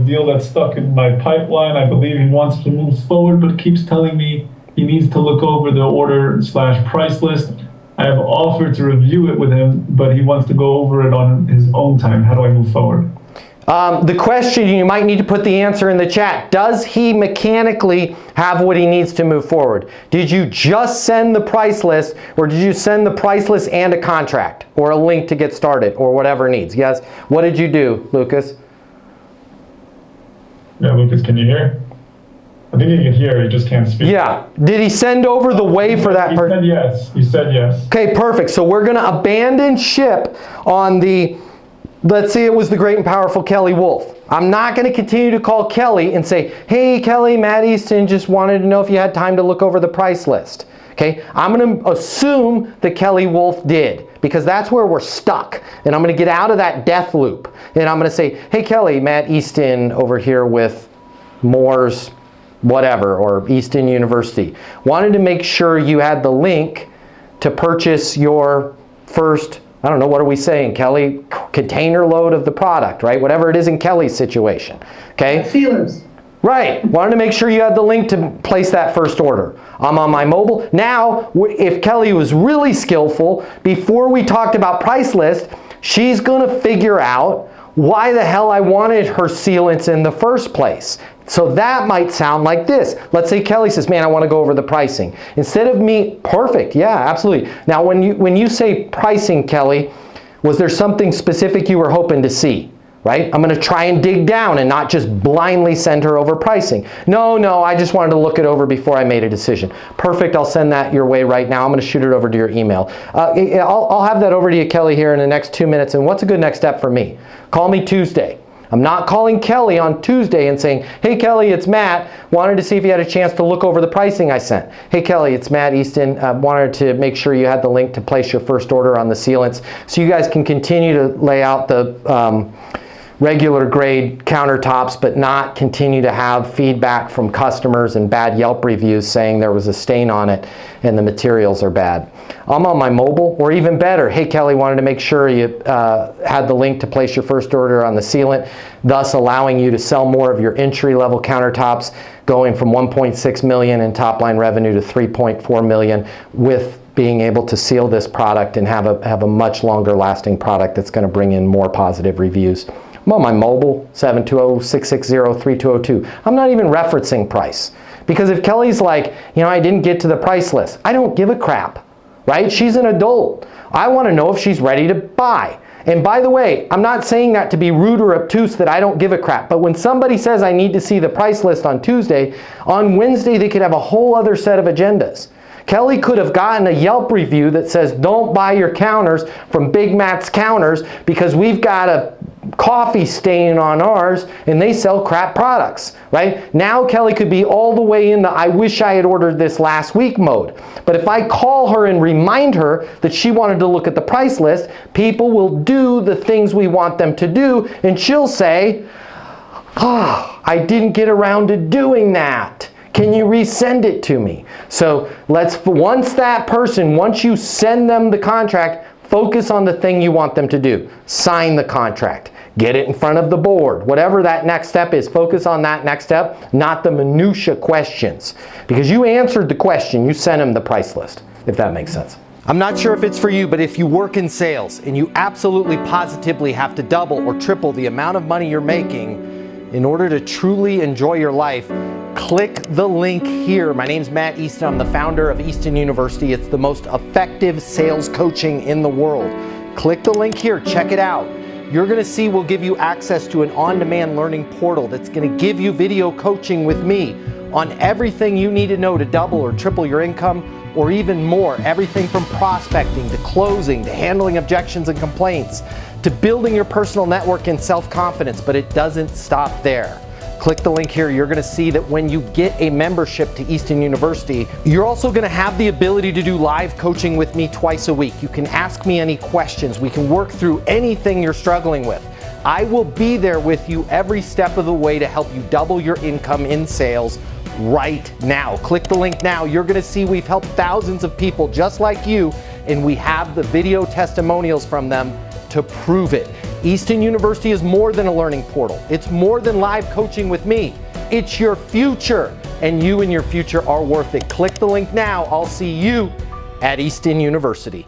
deal that's stuck in my pipeline. I believe he wants to move forward, but keeps telling me he needs to look over the order/price list. I have offered to review it with him, but he wants to go over it on his own time. How do I move forward? The question, you might need to put the answer in the chat. Does he mechanically have what he needs to move forward? Did you just send the price list, or did you send the price list and a contract or a link to get started or whatever needs? Yes. What did you do, Lucas? Yeah, Lucas, can you hear? I think he can hear, he just can't speak. Yeah. Did he send over the way for that person? He said yes. He said yes. Okay, perfect. So we're going to abandon ship on the, let's say it was the great and powerful Kelly Wolf. I'm not going to continue to call Kelly and say, hey, Kelly, Matt Easton just wanted to know if you had time to look over the price list. Okay, I'm going to assume that Kelly Wolf did, because that's where we're stuck. And I'm going to get out of that death loop. And I'm going to say, hey, Kelly, Matt Easton over here with Moore's whatever, or Easton University. Wanted to make sure you had the link to purchase your first, I don't know, what are we saying, Kelly? Container load of the product, right? Whatever it is in Kelly's situation, okay? Feelers. Right, wanted to make sure you had the link to place that first order. I'm on my mobile. Now, if Kelly was really skillful, before we talked about price list, she's gonna figure out why the hell I wanted her sealants in the first place. So that might sound like this. Let's say Kelly says, man, I want to go over the pricing. Instead of me, perfect, yeah, absolutely. Now when you say pricing, Kelly, was there something specific you were hoping to see? Right? I'm going to try and dig down and not just blindly send her over pricing. No, I just wanted to look it over before I made a decision. Perfect, I'll send that your way right now. I'm going to shoot it over to your email. I'll have that over to you, Kelly, here in the next 2 minutes. And what's a good next step for me? Call me Tuesday. I'm not calling Kelly on Tuesday and saying, hey Kelly, it's Matt. Wanted to see if you had a chance to look over the pricing I sent. Hey Kelly, it's Matt Easton. Wanted to make sure you had the link to place your first order on the sealants so you guys can continue to lay out the regular grade countertops, but not continue to have feedback from customers and bad Yelp reviews saying there was a stain on it and the materials are bad. I'm on my mobile, or even better, hey Kelly, wanted to make sure you had the link to place your first order on the sealant, thus allowing you to sell more of your entry-level countertops, going from 1.6 million in top-line revenue to 3.4 million with being able to seal this product and have a much longer lasting product that's going to bring in more positive reviews. I'm on my mobile, 720-660-3202. I'm not even referencing price. Because if Kelly's like, you know, I didn't get to the price list, I don't give a crap, right? She's an adult. I want to know if she's ready to buy. And by the way, I'm not saying that to be rude or obtuse that I don't give a crap, but when somebody says I need to see the price list on Tuesday, on Wednesday they could have a whole other set of agendas. Kelly could have gotten a Yelp review that says don't buy your counters from Big Matt's Counters because we've got a coffee stain on ours and they sell crap products, right? Now Kelly could be all the way in the I wish I had ordered this last week mode. But if I call her and remind her that she wanted to look at the price list, people will do the things we want them to do and she'll say, I didn't get around to doing that. Can you resend it to me? So once you send them the contract, focus on the thing you want them to do. Sign the contract. Get it in front of the board. Whatever that next step is, focus on that next step, not the minutia questions. Because you answered the question, you sent them the price list, if that makes sense. I'm not sure if it's for you, but if you work in sales and you absolutely positively have to double or triple the amount of money you're making in order to truly enjoy your life, click the link here. My name's Matt Easton. I'm the founder of Easton University. It's the most effective sales coaching in the world. Click the link here, check it out. You're gonna see we'll give you access to an on-demand learning portal that's gonna give you video coaching with me on everything you need to know to double or triple your income or even more. Everything from prospecting to closing to handling objections and complaints to building your personal network and self-confidence, but it doesn't stop there. Click the link here. You're gonna see that when you get a membership to Easton University, you're also gonna have the ability to do live coaching with me twice a week. You can ask me any questions. We can work through anything you're struggling with. I will be there with you every step of the way to help you double your income in sales right now. Click the link now. You're gonna see we've helped thousands of people just like you, and we have the video testimonials from them to prove it. Easton University is more than a learning portal. It's more than live coaching with me. It's your future, and you and your future are worth it. Click the link now. I'll see you at Easton University.